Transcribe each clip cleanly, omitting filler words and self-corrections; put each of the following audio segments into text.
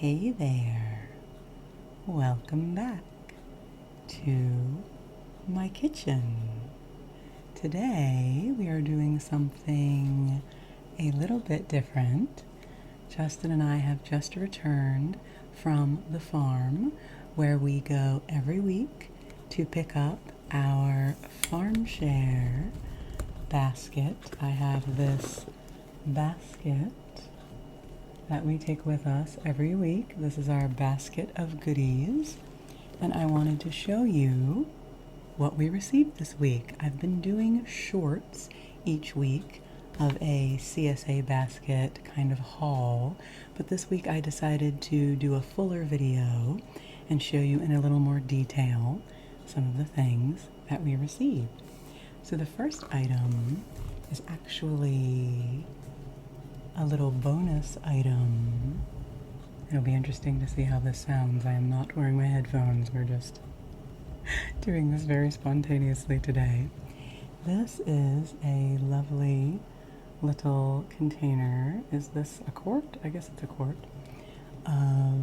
Hey there, welcome back to my kitchen. Today we are doing something a little bit different. Justin and I have just returned from the farm where we go every week to pick up our farm share basket. I have this basket that we take with us every week. This is our basket of goodies, and I wanted to show you what we received this week. I've been doing shorts each week of a CSA basket kind of haul, but this week I decided to do a fuller video and show you in a little more detail some of the things that we received. So the first item is actually a little bonus item. It'll be interesting to see how this sounds. I am not wearing my headphones. We're just doing this very spontaneously today. This is a lovely little container. Is this a quart? I guess it's a quart of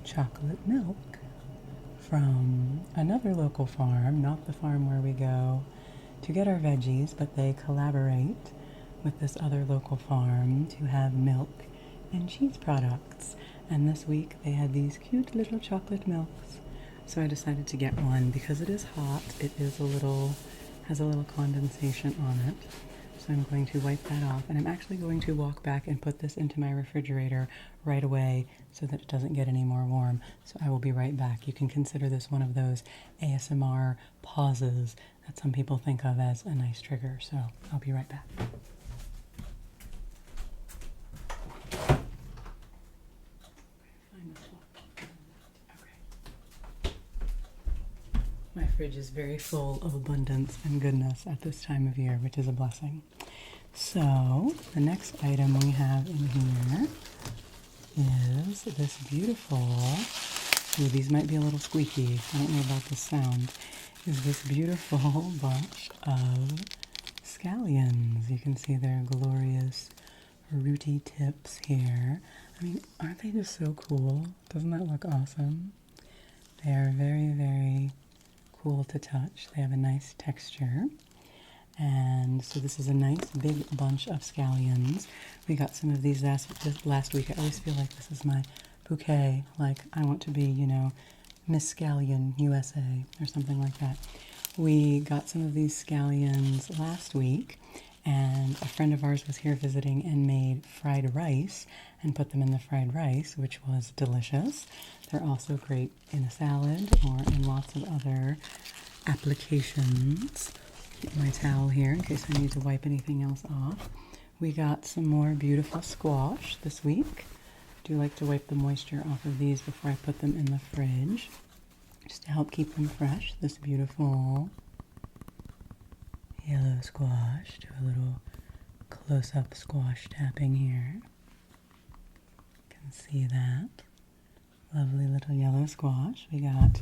chocolate milk from another local farm, not the farm where we go to get our veggies, but they collaborate with this other local farm to have milk and cheese products. And this week they had these cute little chocolate milks. So I decided to get one because it is hot. It is has a little condensation on it. So I'm going to wipe that off, and I'm actually going to walk back and put this into my refrigerator right away so that it doesn't get any more warm. So I will be right back. You can consider this one of those ASMR pauses that some people think of as a nice trigger. So I'll be right back. My fridge is very full of abundance and goodness at this time of year, which is a blessing. So the next item we have in here is this beautiful, ooh, these might be a little squeaky, I don't know about the sound, is this beautiful bunch of scallions. You can see their glorious rooty tips here. I mean, aren't they just so cool? Doesn't that look awesome? They are very, very cool to touch. They have a nice texture. And so this is a nice big bunch of scallions. We got some of these last week. I always feel like this is my bouquet. Like I want to be, you know, Miss Scallion USA or something like that. We got some of these scallions last week, and a friend of ours was here visiting and made fried rice and put them in the fried rice, which was delicious. They're also great in a salad or in lots of other applications. Keep my towel here in case I need to wipe anything else off. We got some more beautiful squash this week. I do like to wipe the moisture off of these before I put them in the fridge, just to help keep them fresh. This beautiful yellow squash. Do a little close-up squash tapping here. You can see that. Lovely little yellow squash. We got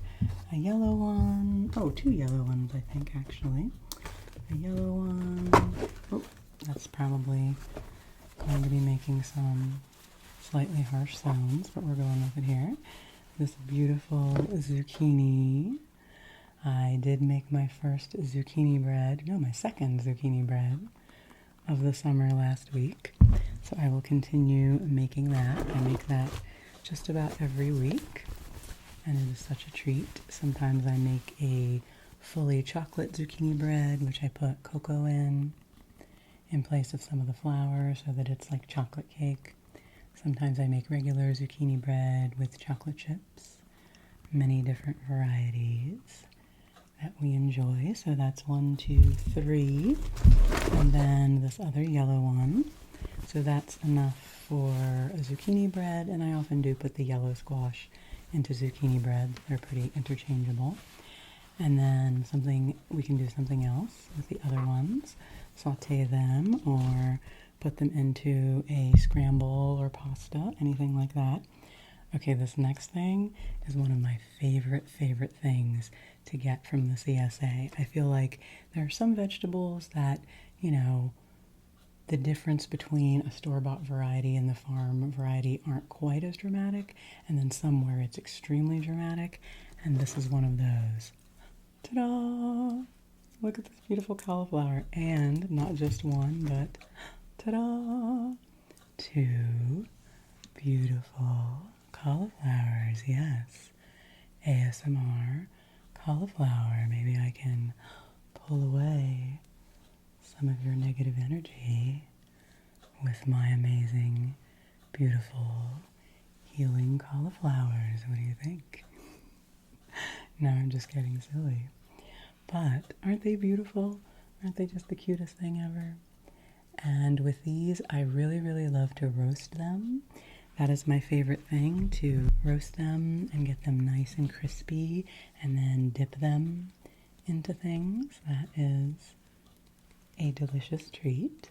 a yellow one. Oh, two yellow ones, I think, actually. A yellow one. Oh, that's probably going to be making some slightly harsh sounds, but we're going with it here. This beautiful zucchini. I did make my first zucchini bread, no, my second zucchini bread of the summer last week. So I will continue making that. I make that just about every week, and it is such a treat. Sometimes I make a fully chocolate zucchini bread, which I put cocoa in place of some of the flour so that it's like chocolate cake. Sometimes I make regular zucchini bread with chocolate chips. Many different varieties that we enjoy. So that's 1, 2, 3. And then this other yellow one. So that's enough for a zucchini bread, and I often do put the yellow squash into zucchini bread. They're pretty interchangeable. And then we can do something else with the other ones. Saute them or put them into a scramble or pasta, anything like that. Okay, this next thing is one of my favorite things to get from the CSA. I feel like there are some vegetables that, you know, the difference between a store-bought variety and the farm variety aren't quite as dramatic, and then somewhere it's extremely dramatic, and this is one of those. Ta-da! Look at this beautiful cauliflower, and not just one, but ta-da! 2 beautiful cauliflowers, yes. ASMR cauliflower. Maybe I can pull away some of your negative energy with my amazing, beautiful, healing cauliflowers. What do you think? No, I'm just getting silly. But aren't they beautiful? Aren't they just the cutest thing ever? And with these, I really, really love to roast them. That is my favorite thing, to roast them and get them nice and crispy and then dip them into things. That is a delicious treat.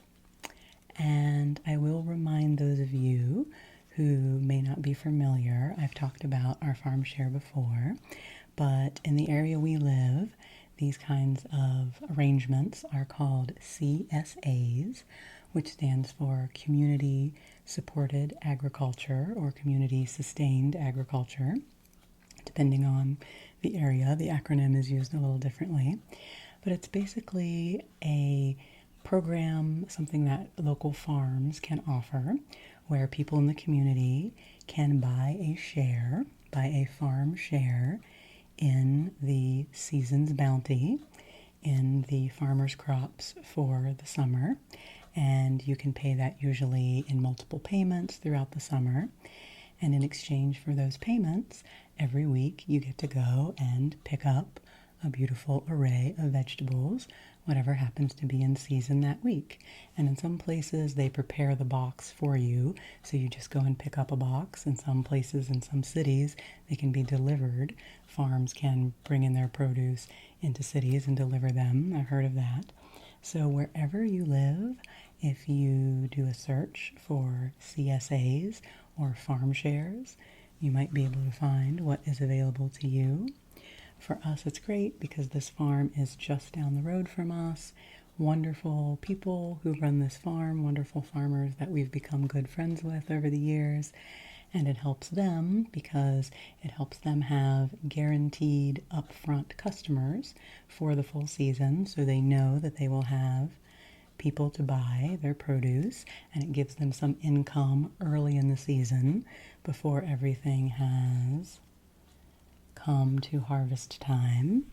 And I will remind those of you who may not be familiar, I've talked about our farm share before, but in the area we live, these kinds of arrangements are called CSAs, which stands for Community Supported Agriculture or Community Sustained Agriculture. Depending on the area, the acronym is used a little differently. But it's basically a program, something that local farms can offer, where people in the community can buy a farm share in the season's bounty, in the farmer's crops for the summer. And you can pay that usually in multiple payments throughout the summer. And in exchange for those payments, every week you get to go and pick up a beautiful array of vegetables, whatever happens to be in season that week. And in some places they prepare the box for you, so you just go and pick up a box. In some places, in some cities, they can be delivered. Farms can bring in their produce into cities and deliver them. I've heard of that. So wherever you live, if you do a search for CSAs or farm shares, you might be able to find what is available to you. For us, it's great because this farm is just down the road from us. Wonderful people who run this farm, wonderful farmers that we've become good friends with over the years. And it helps them because it helps them have guaranteed upfront customers for the full season, so they know that they will have people to buy their produce, and it gives them some income early in the season before everything has come to harvest time.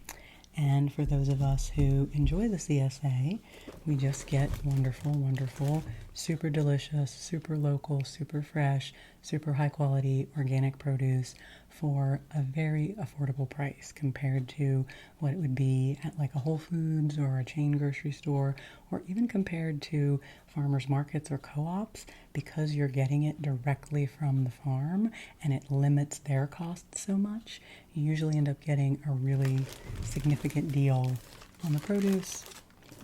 And for those of us who enjoy the CSA, we just get wonderful, wonderful, super delicious, super local, super fresh, super high quality organic produce for a very affordable price compared to what it would be at like a Whole Foods or a chain grocery store, or even compared to farmers markets or co-ops, because you're getting it directly from the farm and it limits their costs so much. You usually end up getting a really significant deal on the produce,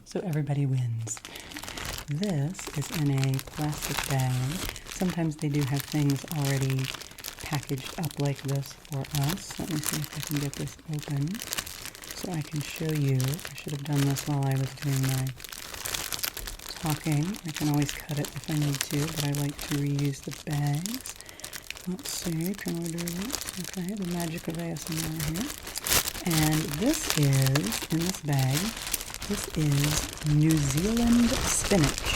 so everybody wins. This is in a plastic bag. Sometimes they do have things already packaged up like this for us. Let me see if I can get this open so I can show you. I should have done this while I was doing my talking. I can always cut it if I need to, but I like to reuse the bags. Let's see, can we do this? Okay, the magic of ASMR here. And this is, in this bag, this is New Zealand Spinach.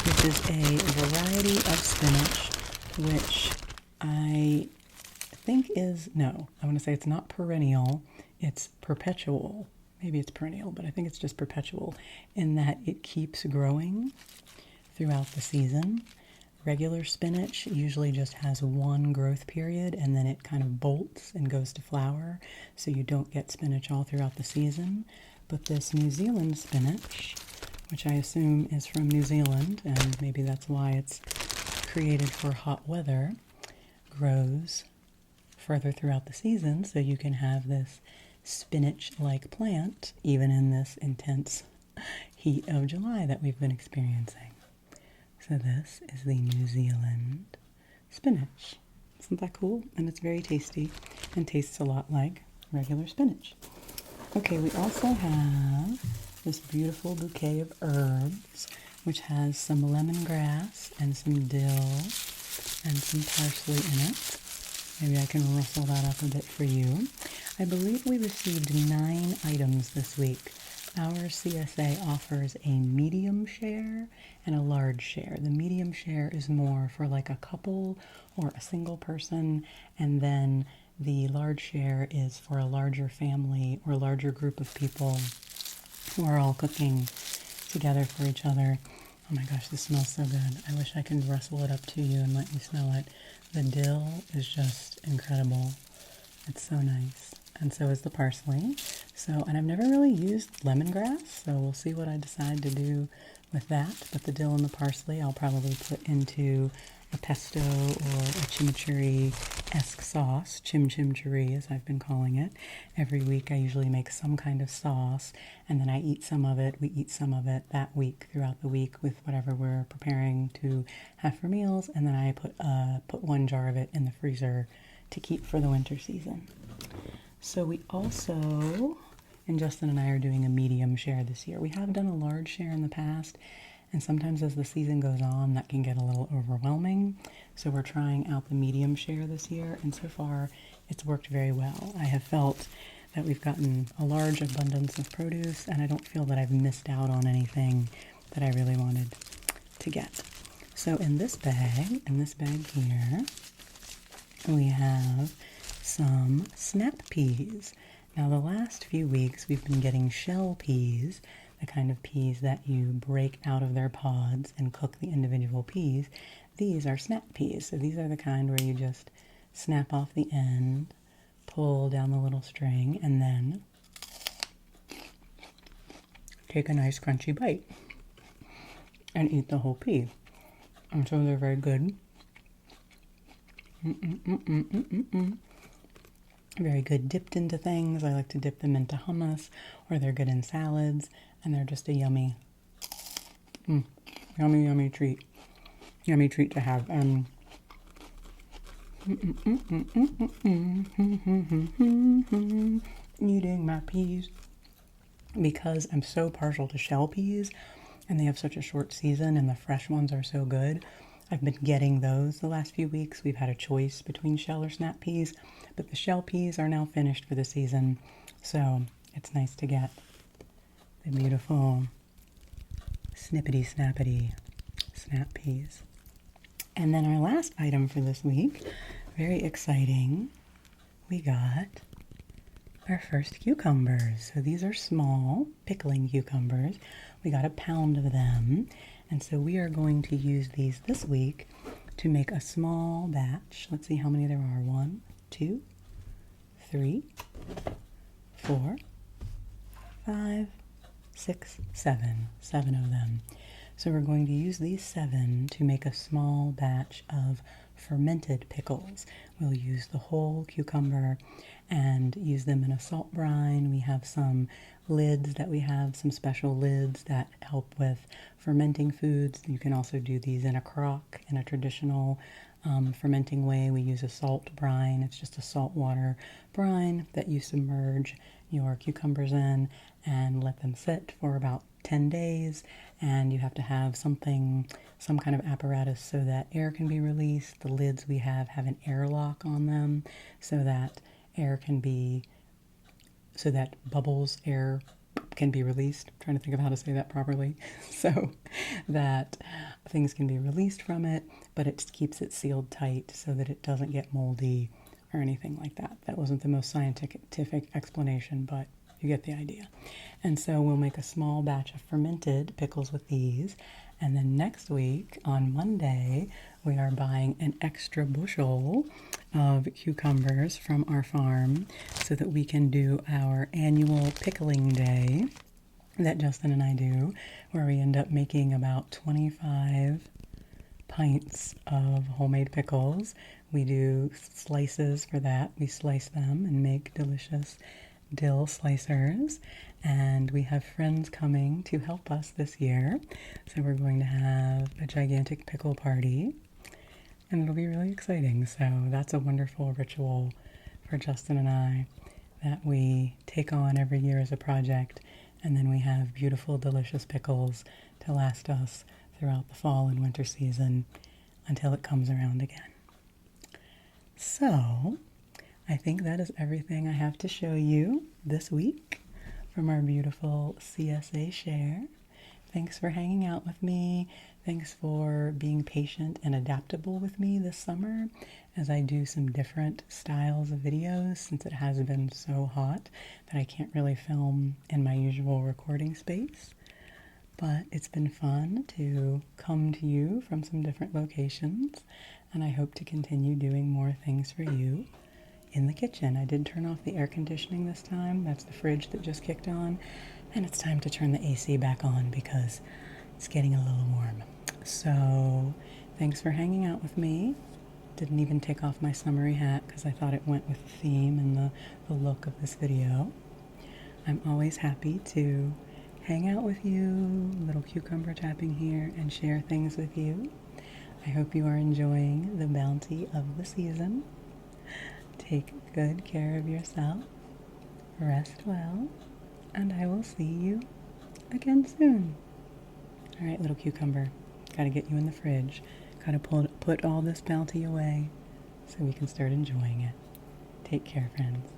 This is a variety of spinach, which I think is, no, I want to say it's not perennial, it's perpetual. Maybe it's perennial, but I think it's just perpetual in that it keeps growing throughout the season. Regular spinach usually just has one growth period and then it kind of bolts and goes to flower, so you don't get spinach all throughout the season. But this New Zealand spinach, which I assume is from New Zealand, and maybe that's why it's created for hot weather, grows further throughout the season, so you can have this spinach-like plant even in this intense heat of July that we've been experiencing. So this is the New Zealand spinach. Isn't that cool? And it's very tasty and tastes a lot like regular spinach. Okay, we also have this beautiful bouquet of herbs. which has some lemongrass and some dill and some parsley in it. Maybe I can rustle that up a bit for you. I believe we received 9 items this week. Our CSA offers a medium share and a large share. The medium share is more for like a couple or a single person, and then the large share is for a larger family or a larger group of people who are all cooking together for each other. Oh my gosh, this smells so good. I wish I could rustle it up to you and let you smell it. The dill is just incredible. It's so nice. And so is the parsley. And I've never really used lemongrass, so we'll see what I decide to do with that. But the dill and the parsley I'll probably put into a pesto or a chimichurri-esque sauce, chimchurri as I've been calling it. Every week I usually make some kind of sauce, and then I eat some of it, we eat some of it that week, throughout the week, with whatever we're preparing to have for meals, and then I put 1 jar of it in the freezer to keep for the winter season. So we also, and Justin and I are doing a medium share this year. We have done a large share in the past, and sometimes as the season goes on, that can get a little overwhelming. So we're trying out the medium share this year, and so far it's worked very well. I have felt that we've gotten a large abundance of produce, and I don't feel that I've missed out on anything that I really wanted to get. So in this bag here, we have some snap peas. Now the last few weeks we've been getting shell peas, the kind of peas that you break out of their pods and cook the individual peas. These are snap peas. So these are the kind where you just snap off the end, pull down the little string, and then take a nice crunchy bite and eat the whole pea. And so they're very good. Very good dipped into things. I like to dip them into hummus, or they're good in salads, and they're just a yummy treat. Yummy treat to have. Eating my peas. Because I'm so partial to shell peas, and they have such a short season, and the fresh ones are so good, I've been getting those the last few weeks. We've had a choice between shell or snap peas, but the shell peas are now finished for the season, so it's nice to get the beautiful snippety-snappity snap peas. And then our last item for this week, very exciting, we got our first cucumbers. So these are small pickling cucumbers. We got a pound of them. And so we are going to use these this week to make a small batch. Let's see how many there are. 1, 2, 3, 4, 5, 6, 7. 7 of them. So we're going to use these 7 to make a small batch of fermented pickles. We'll use the whole cucumber and use them in a salt brine. We have some lids some special lids that help with fermenting foods. You can also do these in a crock in a traditional fermenting way. We use a salt brine. It's just a salt water brine that you submerge your cucumbers in and let them sit for about 10 days. And you have to have some kind of apparatus so that air can be released. The lids we have an airlock on them so that air can be released. I'm trying to think of how to say that properly. So that things can be released from it, but it keeps it sealed tight so that it doesn't get moldy or anything like that. That wasn't the most scientific explanation, but you get the idea. And so we'll make a small batch of fermented pickles with these. And then next week, on Monday, we are buying an extra bushel of cucumbers from our farm so that we can do our annual pickling day that Justin and I do, where we end up making about 25 pints of homemade pickles. We do slices for that. We slice them and make delicious dill slicers, and we have friends coming to help us this year, so we're going to have a gigantic pickle party, and it'll be really exciting. So that's a wonderful ritual for Justin and I that we take on every year as a project, and then we have beautiful, delicious pickles to last us throughout the fall and winter season until it comes around again. So, I think that is everything I have to show you this week from our beautiful CSA share. Thanks for hanging out with me. Thanks for being patient and adaptable with me this summer as I do some different styles of videos, since it has been so hot that I can't really film in my usual recording space. But it's been fun to come to you from some different locations, and I hope to continue doing more things for you in the kitchen. I did turn off the air conditioning this time. That's the fridge that just kicked on, and it's time to turn the AC back on because it's getting a little warm. So thanks for hanging out with me. Didn't even take off my summery hat because I thought it went with the theme and the look of this video. I'm always happy to hang out with you, little cucumber tapping here, and share things with you. I hope you are enjoying the bounty of the season. Take good care of yourself, rest well, and I will see you again soon. All right, little cucumber, gotta get you in the fridge. Gotta put all this bounty away so we can start enjoying it. Take care, friends.